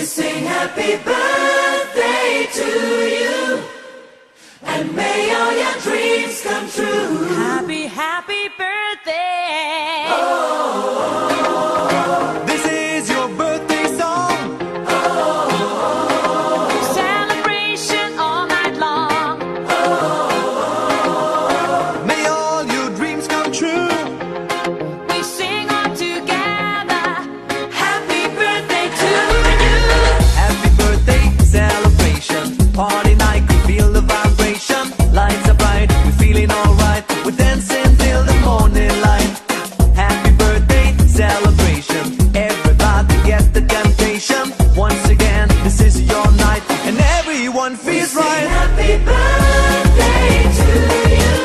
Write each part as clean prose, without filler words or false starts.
sing happy birthday to you, and may all your dreams come true. Happy, happy birthday. This is your birthday song. Celebration all night long. May all your dreams come true. We sing all together. Happy birthday to you. Happy birthday celebration. Party night, we feel the vibration. Lights are bright, we're feeling alright. We're dancing till the morning light. Happy birthday celebration. Everybody get the temptation. Once again, this is your night, and everyone feels Sing right. happy birthday to you,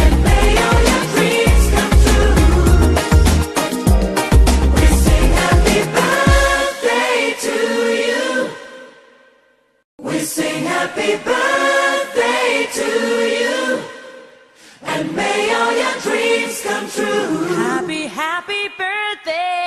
and may all your dreams come true. We sing happy birthday to you. We sing happy birthday to you, and may all your dreams come true. Happy, happy birthday.